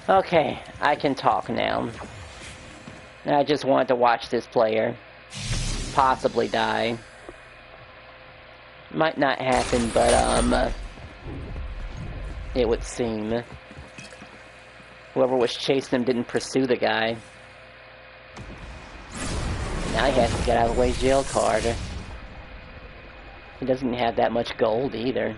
Okay, I can talk now. I just wanted to watch this player possibly die. Might not happen, but it would seem. Whoever was chasing him didn't pursue the guy. Now he has to get out of the way jail card. He doesn't have that much gold either.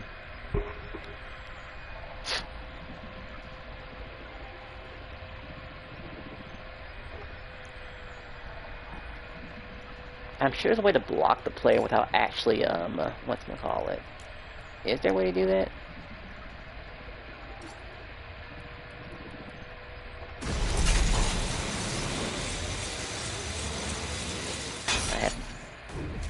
I'm sure there's a way to block the player without actually, whatchamacallit. Is there a way to do that?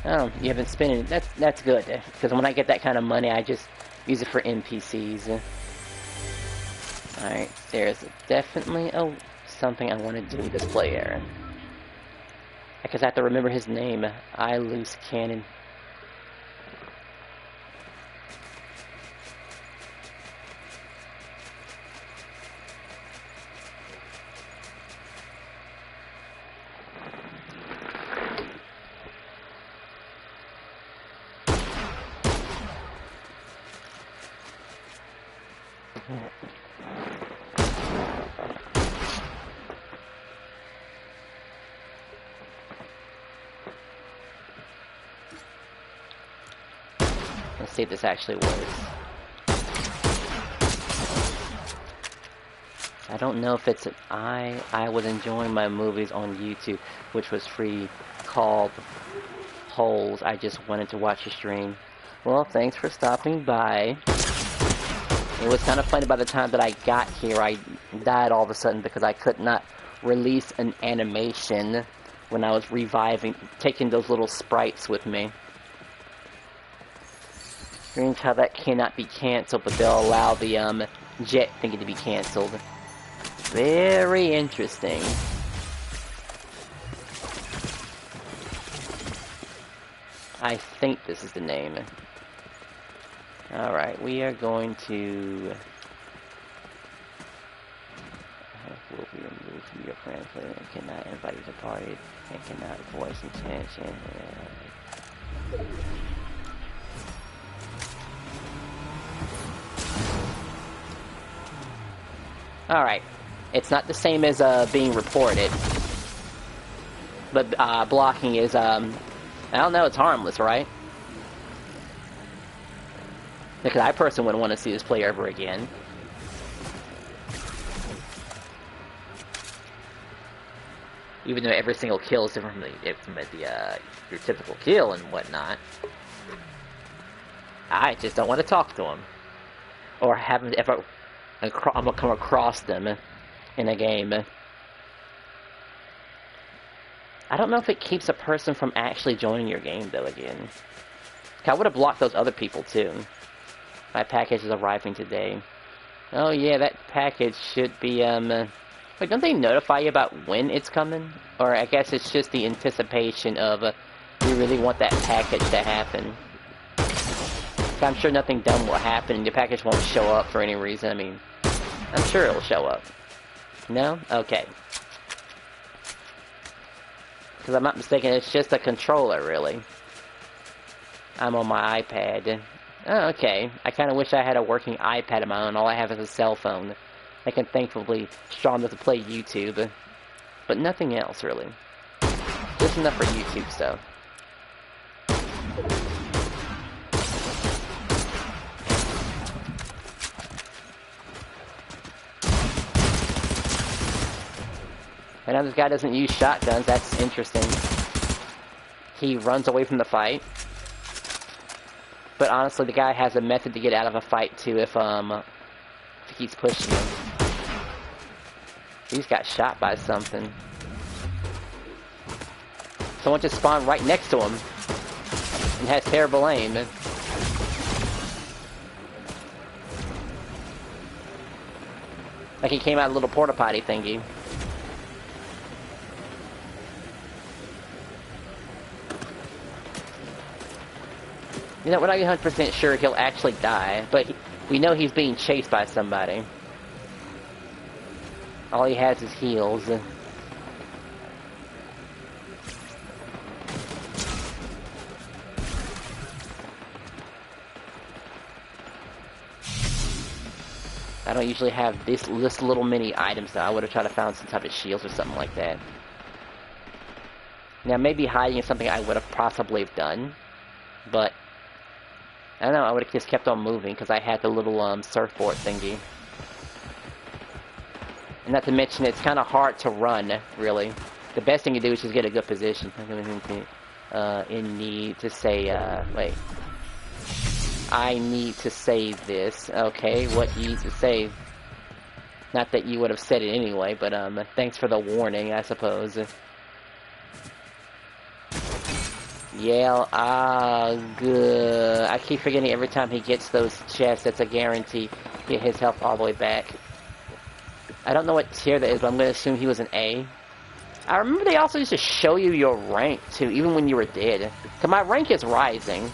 Oh, you haven't spent it. That's good, because when I get that kind of money, I just use it for NPCs. Alright, there's definitely something I want to do with this player. Because I have to remember his name. Loose Cannon. Let's see if this actually works. I don't know if it's an I was enjoying my movies on YouTube, which was free, called Holes. I just wanted to watch your stream. Well, thanks for stopping by. It was kind of funny by the time that I got here, I died all of a sudden because I could not release an animation when I was reviving, taking those little sprites with me. Strange how that cannot be cancelled, but they'll allow the jet thingy to be cancelled. Very interesting. I think this is the name. Alright, we are going to... will be removed from your friends and cannot invite you to party and cannot voice intention. Alright. It's not the same as being reported. But blocking is, I don't know, it's harmless, right? Because I personally wouldn't want to see this player ever again. Even though every single kill is different from your typical kill and whatnot. I just don't want to talk to him. Or have him ever... I'm gonna come across them in a game. I don't know if it keeps a person from actually joining your game, though, again. I would have blocked those other people, too. My package is arriving today. Oh, yeah, that package should be, Wait, don't they notify you about when it's coming? Or I guess it's just the anticipation of, you really want that package to happen. I'm sure nothing dumb will happen. Your package won't show up for any reason. I mean, I'm sure it'll show up. No? Okay. Because I'm not mistaken, it's just a controller, really. I'm on my iPad. Oh, okay. I kind of wish I had a working iPad of my own. All I have is a cell phone. I can thankfully strong enough to play YouTube. But nothing else, really. Just enough for YouTube stuff. And now this guy doesn't use shotguns. That's interesting. He runs away from the fight. But honestly, the guy has a method to get out of a fight, too, if he keeps pushing him. He's got shot by something. Someone just spawned right next to him. And has terrible aim. Like he came out of a little porta potty thingy. You know, we're not 100% sure he'll actually die, but we know he's being chased by somebody. All he has is heals. I don't usually have this little mini items that I would have tried to find some type of shields or something like that. Now maybe hiding is something I would have possibly have done, but I don't know, I would have just kept on moving because I had the little surfboard thingy. And not to mention it's kind of hard to run, really. The best thing to do is just get a good position. In need to say, wait. I need to save this. Okay, what you need to save? Not that you would have said it anyway, but thanks for the warning, I suppose. Yeah, good. I keep forgetting every time he gets those chests, it's a guarantee. Get his health all the way back. I don't know what tier that is, but I'm going to assume he was an A. I remember they also used to show you your rank, too, even when you were dead. So my rank is rising.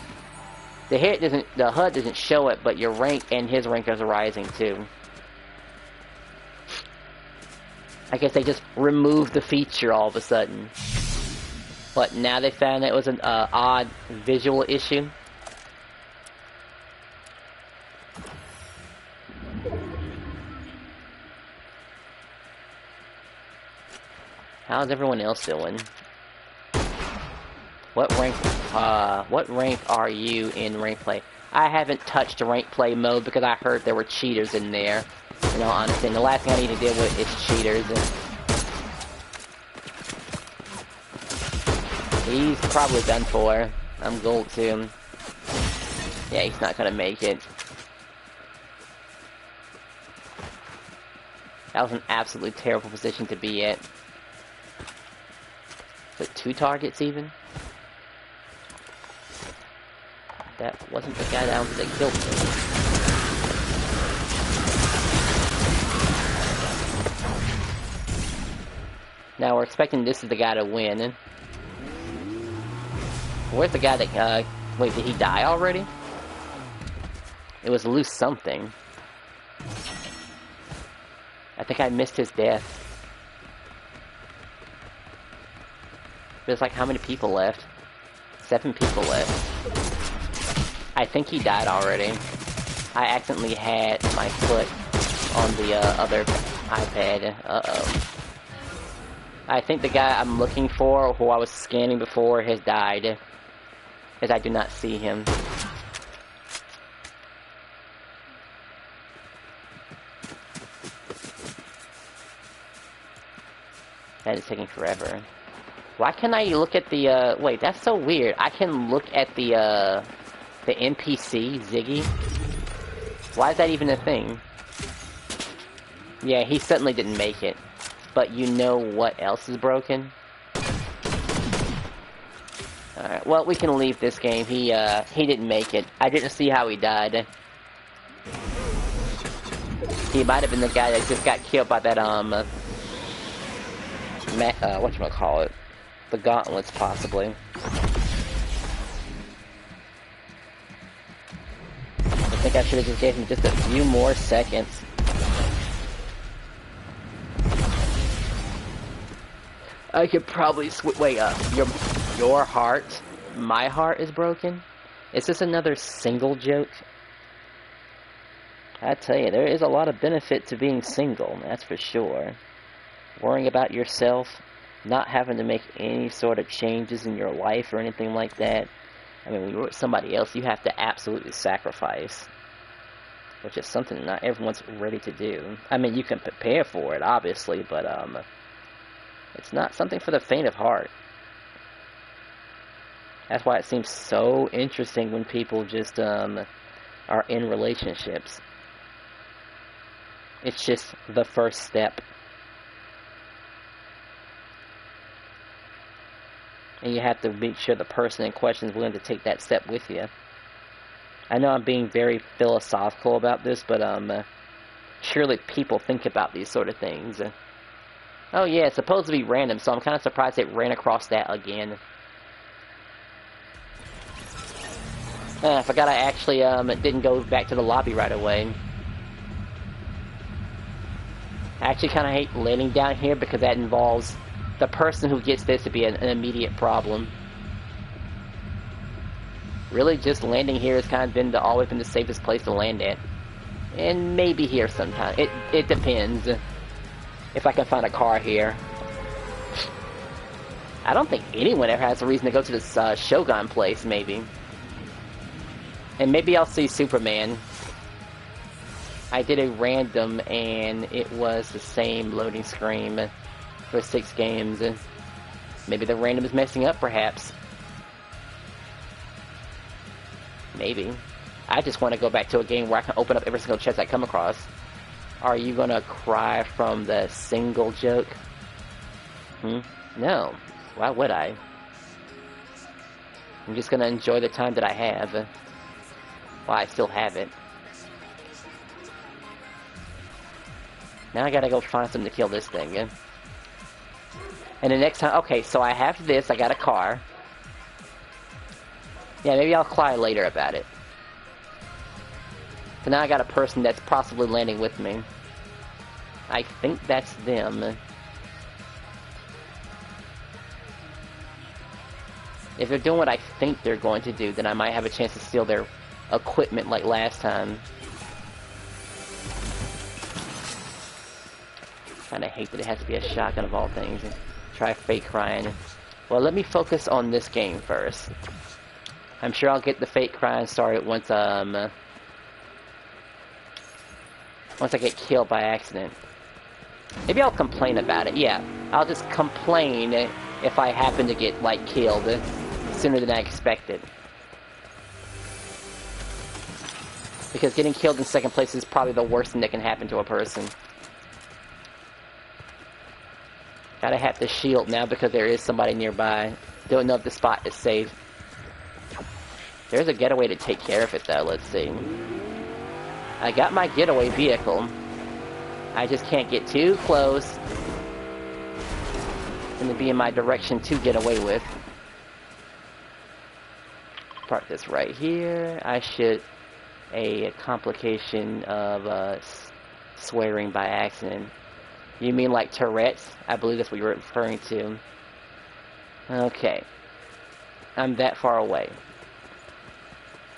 The HUD doesn't show it, but your rank and his rank is rising too. I guess they just removed the feature all of a sudden. But now they found that it was an odd visual issue. How's everyone else doing? What rank are you in rank play? I haven't touched rank play mode because I heard there were cheaters in there. You know, honestly, and the last thing I need to deal with is cheaters. He's probably done for. I'm gold too. Yeah, he's not gonna make it. That was an absolutely terrible position to be at. But 2 targets even? That wasn't the guy that killed me. Now we're expecting this is the guy to win. Where's the guy that, wait, did he die already? It was loose something. I think I missed his death. There's like how many people left? 7 people left. I think he died already. I accidentally had my foot on the other iPad. Uh-oh. I think the guy I'm looking for, who I was scanning before, has died. Because I do not see him. That is taking forever. Why can't I look at the, wait, that's so weird. I can look at the NPC, Ziggy. Why is that even a thing? Yeah, he certainly didn't make it. But you know what else is broken? Alright, well, we can leave this game. He didn't make it. I didn't see how he died. He might have been the guy that just got killed by that, whatchamacallit? The gauntlets, possibly. I think I should have just gave him just a few more seconds. I could probably wait, your heart, my heart is broken? Is this another single joke? I tell you, there is a lot of benefit to being single, that's for sure. Worrying about yourself, not having to make any sort of changes in your life or anything like that. I mean, when you're with somebody else, you have to absolutely sacrifice. Which is something not everyone's ready to do. I mean, you can prepare for it, obviously, but, it's not something for the faint of heart. That's why it seems so interesting when people just, are in relationships. It's just the first step. And you have to make sure the person in question is willing to take that step with you. I know I'm being very philosophical about this, but surely people think about these sort of things. Oh yeah, it's supposed to be random, so I'm kind of surprised it ran across that again. I forgot I actually didn't go back to the lobby right away. I actually kind of hate landing down here because that involves the person who gets this to be an immediate problem. Really, just landing here has kind of always been the safest place to land at. And maybe here sometime. It depends. If I can find a car here. I don't think anyone ever has a reason to go to this Shogun place, maybe. And maybe I'll see Superman. I did a random, and it was the same loading screen for 6 games. Maybe the random is messing up, perhaps. Maybe. I just want to go back to a game where I can open up every single chest I come across. Are you gonna cry from the single joke? No. Why would I? I'm just gonna enjoy the time that I have. Well, I still have it. Now I gotta go find something to kill this thing. And the next time... Okay, so I have this. I got a car. Yeah, maybe I'll cry later about it. So now I got a person that's possibly landing with me. I think that's them. If they're doing what I think they're going to do, then I might have a chance to steal their equipment like last time. Kinda hate that it has to be a shotgun of all things. Try fake crying. Well, let me focus on this game first. I'm sure I'll get the fake crying started once I get killed by accident. Maybe I'll complain about it. Yeah, I'll just complain if I happen to get, like, killed sooner than I expected. Because getting killed in second place is probably the worst thing that can happen to a person. Gotta have the shield now because there is somebody nearby. Don't know if the spot is safe. There's a getaway to take care of it, though. Let's see. I got my getaway vehicle. I just can't get too close. It's gonna be in my direction to get away with. Park this right here. I should... A complication of swearing by accident. You mean like Tourette's? I believe that's what you're referring to. Okay. I'm that far away.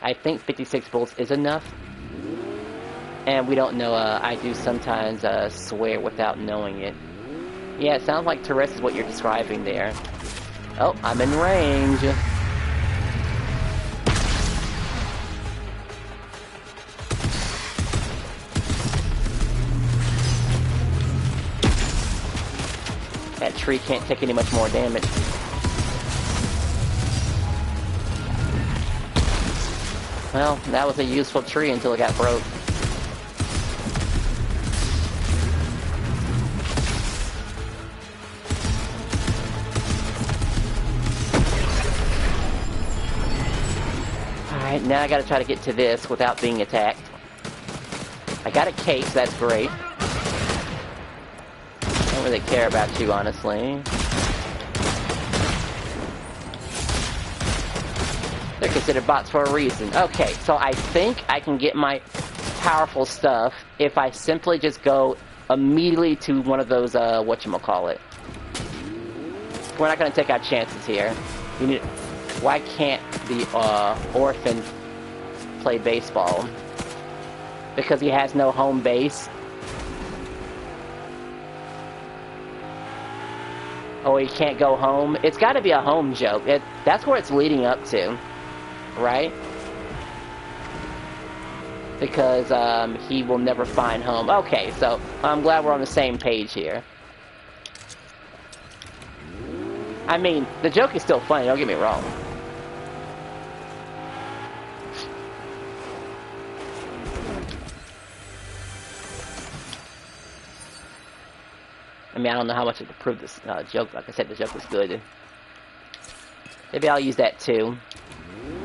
I think 56 bullets is enough. And we don't know, I do sometimes swear without knowing it. Yeah, it sounds like Tourette's is what you're describing there. Oh, I'm in range. That tree can't take any much more damage. Well, that was a useful tree until it got broke. Alright, now I gotta try to get to this without being attacked. I got a case, that's great. I don't really care about you, honestly. They're considered bots for a reason. Okay, so I think I can get my powerful stuff if I simply just go immediately to one of those, whatchamacallit. We're not gonna take our chances here. We need... Why can't the, orphan play baseball? Because he has no home base? Oh, he can't go home? It's gotta be a home joke. That's where it's leading up to. Right? Because, he will never find home. Okay, so I'm glad we're on the same page here. I mean, the joke is still funny, don't get me wrong. I mean, I don't know how much it proved this joke. Like I said, the joke was good. Maybe I'll use that too.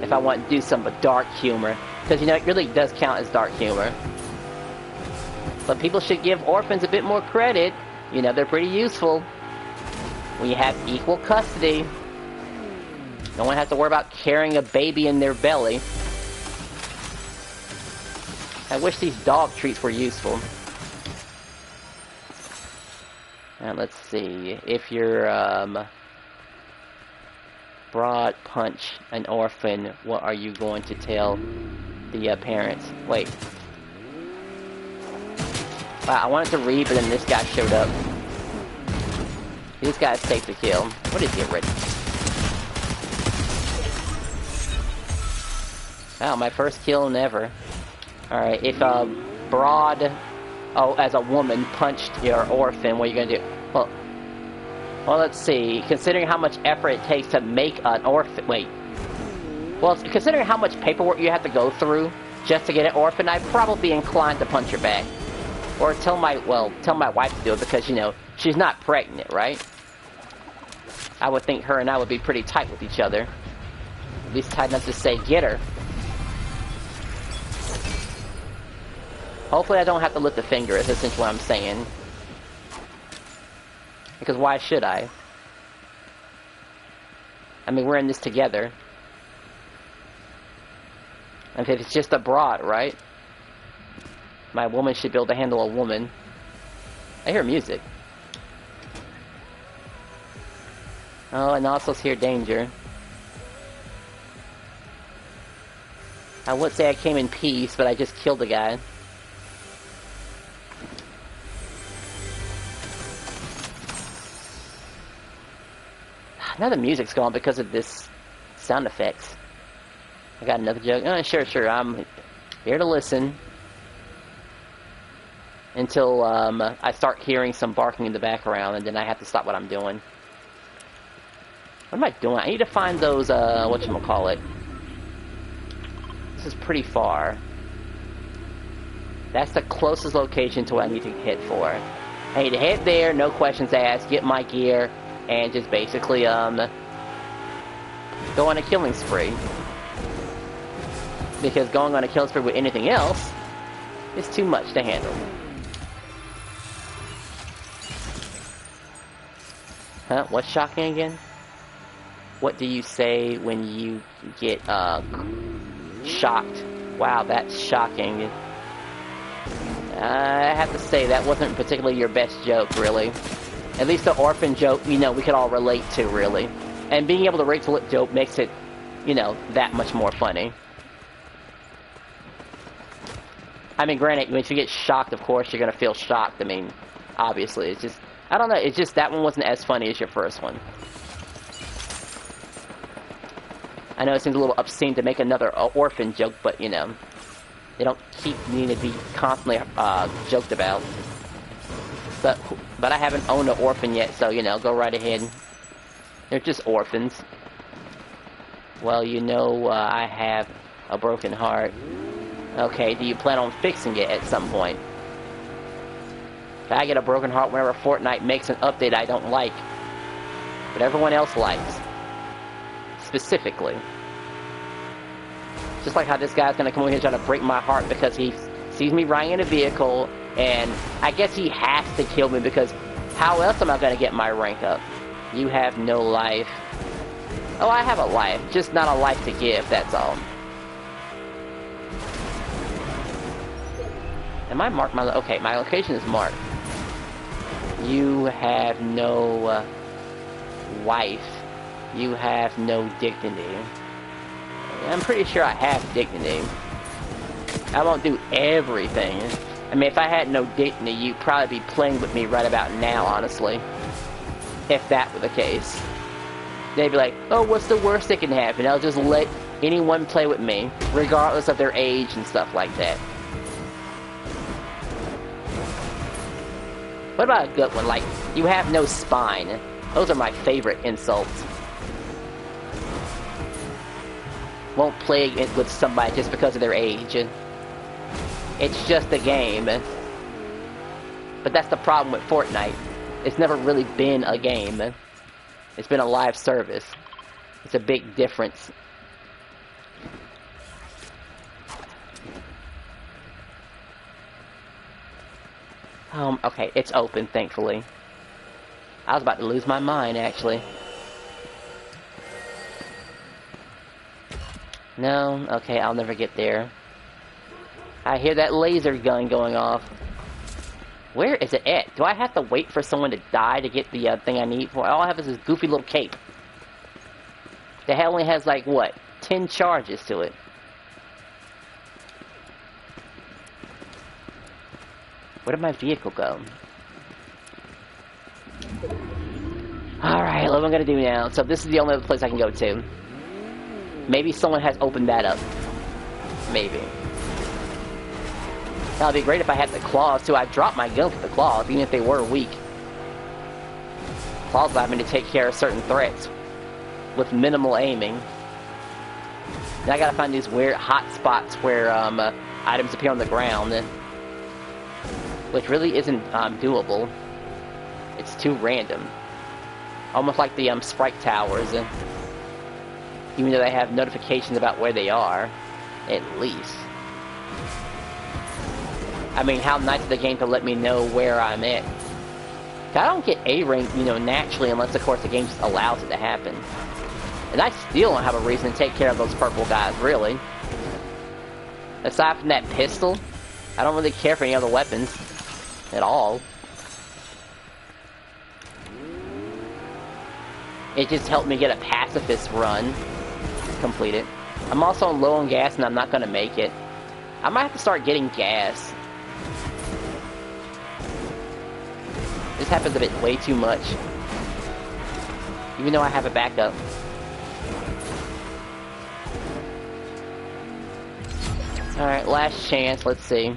If I want to do some dark humor. Because, you know, it really does count as dark humor. But people should give orphans a bit more credit. You know, they're pretty useful. When you have equal custody. No one has to worry about carrying a baby in their belly. I wish these dog treats were useful. And let's see. If you're, broad punch an orphan, what are you going to tell the parents? Wait. Wow, I wanted to read, but then this guy showed up. This guy's safe to kill. What is he already? Wow, my first kill never. Alright, if broad, as a woman punched your orphan, what are you gonna do? Well, let's see. Considering how much effort it takes to make an orphan... Wait. Well, considering how much paperwork you have to go through just to get an orphan, I'd probably be inclined to punch her back. Or tell my wife to do it because, you know, she's not pregnant, right? I would think her and I would be pretty tight with each other. At least tight enough to say, get her. Hopefully I don't have to lift a finger, is essentially what I'm saying. Because why should I? I mean, we're in this together. And if it's just a broad, right? My woman should be able to handle a woman. I hear music. Oh, and also hear danger. I would say I came in peace, but I just killed the guy. Now the music's gone because of this sound effects. I got another joke. Oh, sure. I'm here to listen. Until I start hearing some barking in the background, and then I have to stop what I'm doing. What am I doing? I need to find those, whatchamacallit. This is pretty far. That's the closest location to what I need to hit for. I need to head there, no questions asked, get my gear, and just basically, go on a killing spree. Because going on a killing spree with anything else is too much to handle. Huh? What's shocking again? What do you say when you get, shocked? Wow, that's shocking. I have to say, that wasn't particularly your best joke, really. At least the orphan joke, you know, we could all relate to, really. And being able to relate to a joke makes it, you know, that much more funny. I mean, granted, if you get shocked, of course, you're gonna feel shocked. I mean, obviously, it's just... I don't know, it's just that one wasn't as funny as your first one. I know it seems a little obscene to make another orphan joke, but, you know, they don't keep needing to be constantly joked about. But I haven't owned an orphan yet, so, you know, go right ahead. They're just orphans. Well, you know, I have a broken heart. Okay, do you plan on fixing it at some point? I get a broken heart whenever Fortnite makes an update I don't like. But everyone else likes. Specifically. Just like how this guy's gonna come over here and try to break my heart because he sees me riding in a vehicle, and I guess he has to kill me because how else am I gonna get my rank up? You have no life. Oh, I have a life, just not a life to give, that's all. Am I marked my... Okay, my location is marked. You have no wife. You have no dignity. I'm pretty sure I have dignity. I won't do everything. I mean, if I had no dignity, you'd probably be playing with me right about now, honestly. If that were the case. They'd be like, oh, what's the worst that can happen? I'll just let anyone play with me, regardless of their age and stuff like that. What about a good one? Like, you have no spine. Those are my favorite insults. Won't play with somebody just because of their age. It's just a game. But that's the problem with Fortnite. It's never really been a game. It's been a live service. It's a big difference. Okay, it's open, thankfully. I was about to lose my mind, actually. No? Okay, I'll never get there. I hear that laser gun going off. Where is it at? Do I have to wait for someone to die to get the thing I need for? All I have is this goofy little cape. The hell only has like what? 10 charges to it. Where did my vehicle go? Alright, what am I gonna do now? So this is the only other place I can go to. Maybe someone has opened that up. Maybe. That would be great if I had the claws too. I've dropped my gun for the claws, even if they were weak. Claws allow me to take care of certain threats with minimal aiming. Now I gotta find these weird hot spots where items appear on the ground, which really isn't doable. It's too random. Almost like the Sprite Towers, even though they have notifications about where they are, at least. I mean, how nice of the game to let me know where I'm at. I don't get A rank, you know, naturally, unless, of course, the game just allows it to happen. And I still don't have a reason to take care of those purple guys, really. Aside from that pistol, I don't really care for any other weapons at all. It just helped me get a pacifist run completed. I'm also low on gas and I'm not gonna make it. I might have to start getting gas. This happens a bit way too much. Even though I have a backup. Alright, last chance, let's see.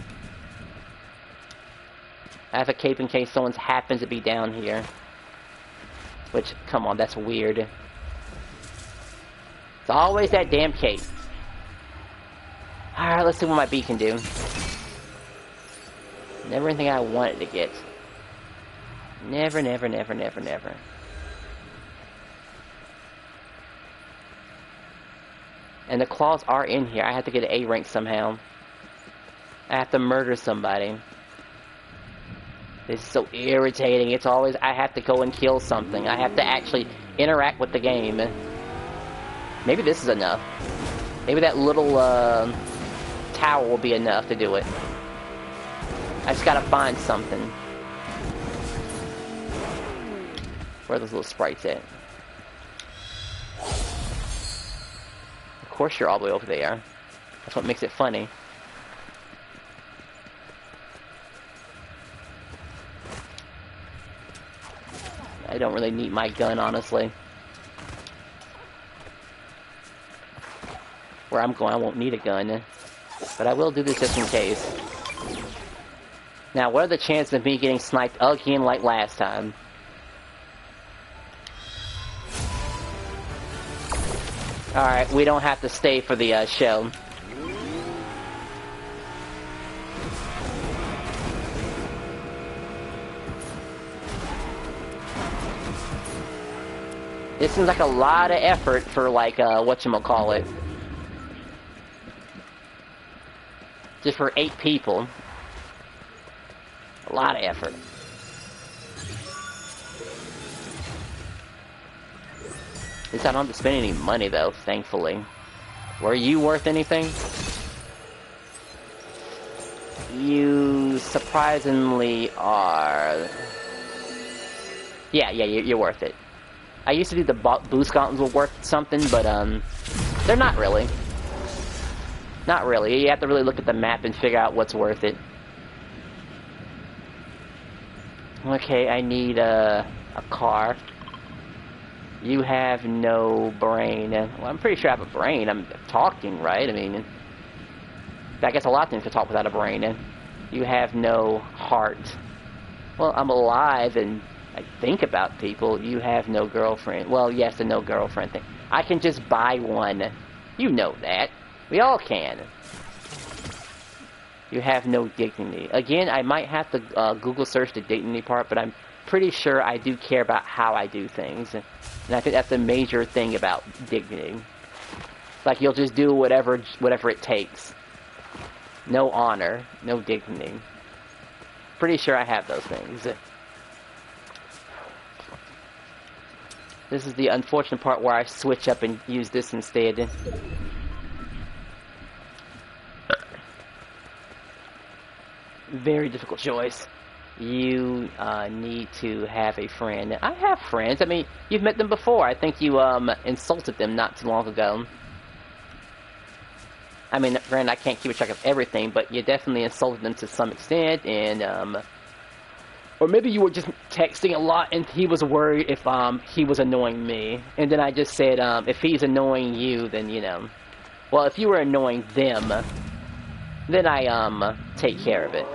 I have a cape in case someone happens to be down here. Which, come on, that's weird. It's always that damn cape. Alright, let's see what my bee can do. Never anything I wanted to get. Never, never, never, never, never. And the claws are in here. I have to get an A rank somehow. I have to murder somebody. This is so irritating. It's always, I have to go and kill something. I have to actually interact with the game. Maybe this is enough. Maybe that little tower will be enough to do it. I just gotta find something. Where are those little sprites at? Of course you're all the way over there. That's what makes it funny. I don't really need my gun, honestly. Where I'm going, I won't need a gun. But I will do this just in case. Now, what are the chances of me getting sniped again like last time? Alright, we don't have to stay for the show. It seems like a lot of effort for, like, whatchamacallit. Just for 8 people. A lot of effort. At least I don't have to spend any money, though, thankfully. Were you worth anything? You surprisingly are. Yeah, you're worth it. I used to do the boost gauntlets were worth something, but they're not really. Not really. You have to really look at the map and figure out what's worth it. Okay, I need a car. You have no brain. Well, I'm pretty sure I have a brain. I'm talking, right? I mean, I guess a lot of things can talk without a brain. You have no heart. Well, I'm alive and I think about people. You have no girlfriend. Well, yes, the no girlfriend thing. I can just buy one. You know that. We all can. You have no dignity. Again, I might have to Google search the dignity part, but I'm pretty sure I do care about how I do things. And I think that's a major thing about dignity. Like, you'll just do whatever it takes. No honor, no dignity. Pretty sure I have those things. This is the unfortunate part where I switch up and use this instead. Very difficult choice. you need to have a friend. I have friends. I mean, you've met them before. I think you insulted them not too long ago. I mean, granted, I can't keep a track of everything, but you definitely insulted them to some extent, and or maybe you were just texting a lot, and he was worried if he was annoying me, and then I just said, if he's annoying you, then you know, well, if you were annoying them, then I take care of it.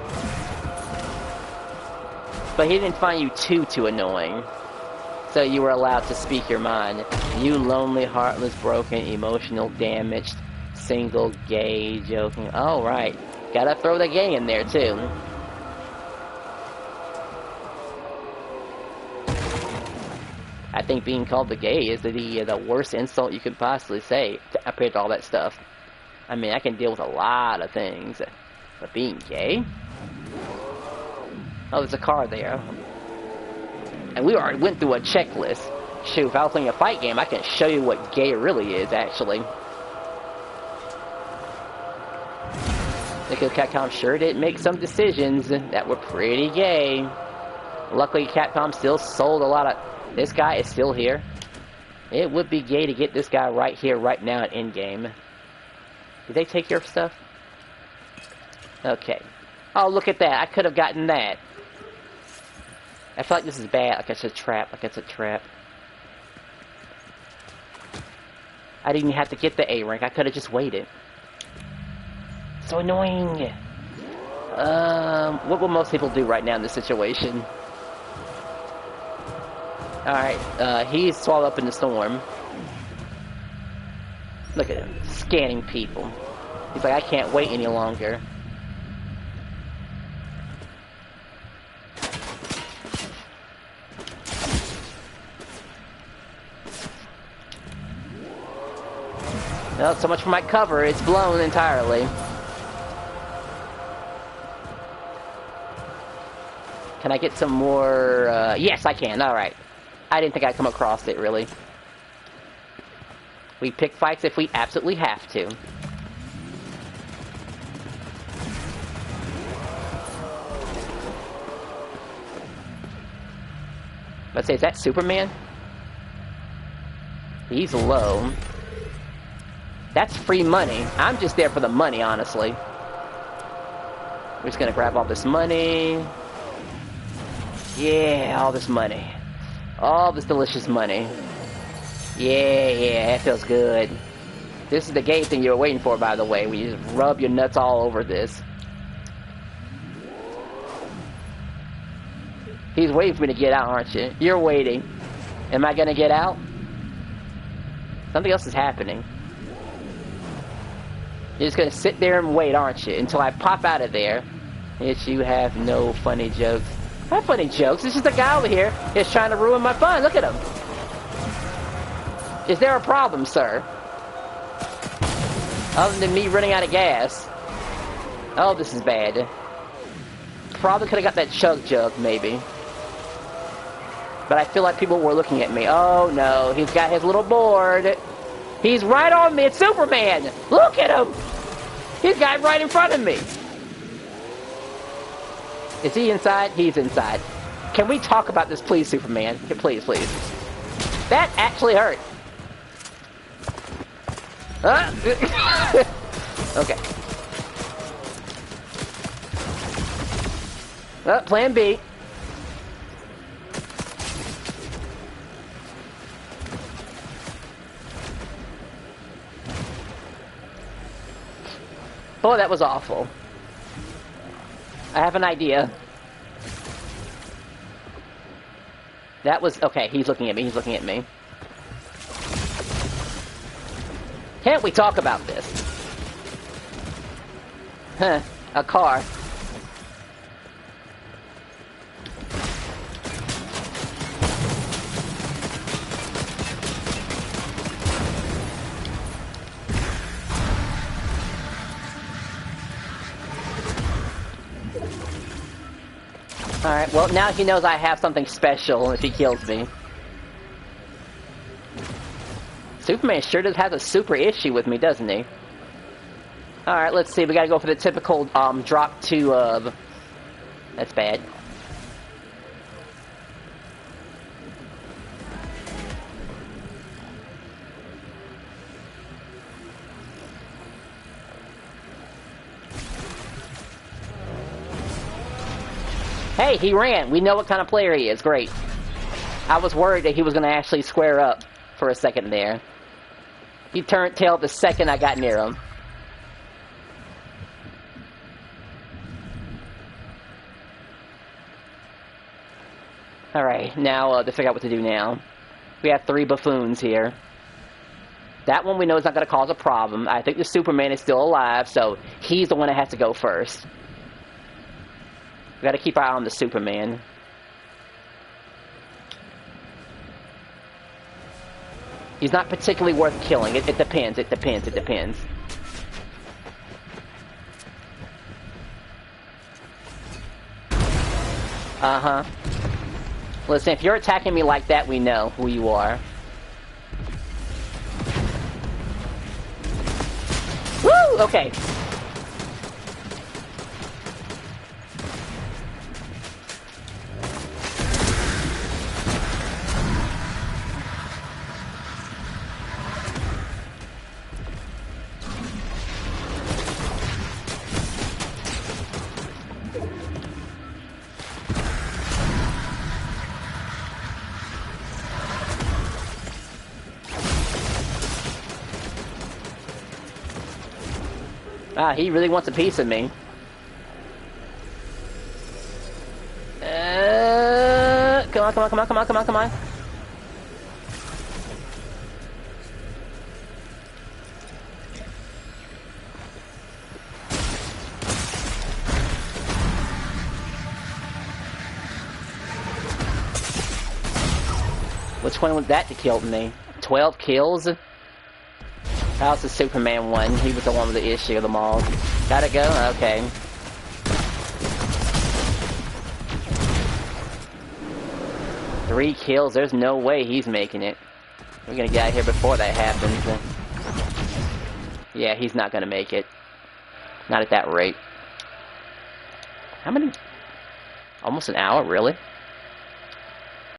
But he didn't find you too annoying, so you were allowed to speak your mind. You lonely, heartless, broken, emotional, damaged, single, gay, joking. Oh, right. Gotta throw the gay in there, too. I think being called the gay is the worst insult you could possibly say compared to all that stuff. I mean, I can deal with a lot of things, but being gay? Oh, there's a car there. And we already went through a checklist. Shoot, if I was playing a fight game, I can show you what gay really is, actually. Because Capcom sure did make some decisions that were pretty gay. Luckily, Capcom still sold a lot of... This guy is still here. It would be gay to get this guy right here, right now, at in-game. Did they take your stuff? Okay. Oh, look at that. I could have gotten that. I feel like this is bad. Like it's a trap. Like it's a trap. I didn't even have to get the A rank. I could have just waited. So annoying. What will most people do right now in this situation? Alright, he's swallowed up in the storm. Look at him, scanning people. He's like, I can't wait any longer. Well, so much for my cover, it's blown entirely. Can I get some more, yes, I can, alright. I didn't think I'd come across it, really. We pick fights if we absolutely have to. Let's say, is that Superman? He's low. That's free money. I'm just there for the money, honestly. We're just gonna grab all this money. Yeah, all this money. All this delicious money. Yeah, that feels good. This is the gay thing you were waiting for, by the way, where you just rub your nuts all over this. He's waiting for me to get out, aren't you? You're waiting. Am I gonna get out? Something else is happening. You're just gonna sit there and wait, aren't you? Until I pop out of there. Yes, you have no funny jokes. I have funny jokes. It's just a guy over here is trying to ruin my fun. Look at him. Is there a problem, sir? Other than me running out of gas. Oh, this is bad. Probably could have got that chug jug, maybe. But I feel like people were looking at me. Oh, no. He's got his little board. He's right on me. It's Superman. Look at him. He's got right in front of me. Is he inside? He's inside. Can we talk about this, please, Superman? Please, please. That actually hurt. Okay. Plan B. Oh, that was awful. I have an idea. That was... Okay, he's looking at me. He's looking at me. Can't we talk about this? Huh. A car. Alright, well, now he knows I have something special if he kills me. Superman sure does have a super issue with me, doesn't he? Alright, let's see. We gotta go for the typical, drop to, that's bad. Hey, he ran. We know what kind of player he is. Great. I was worried that he was going to actually square up for a second there. He turned tail the second I got near him. Alright, now to figure out what to do now. We have 3 buffoons here. That one we know is not going to cause a problem. I think the Superman is still alive, so he's the one that has to go first. We got to keep our eye on the Superman. He's not particularly worth killing. It depends. It depends. It depends. Uh-huh. Listen, if you're attacking me like that, we know who you are. Woo! Okay. Ah, he really wants a piece of me. Come on, come on, come on, come on, come on, come on. Which one was that that killed me? 12 kills? That was the Superman one. He was the one with the issue of them all. Gotta go? Okay. Three kills. There's no way he's making it. We're gonna get out of here before that happens. Yeah, he's not gonna make it. Not at that rate. How many? Almost an hour, really?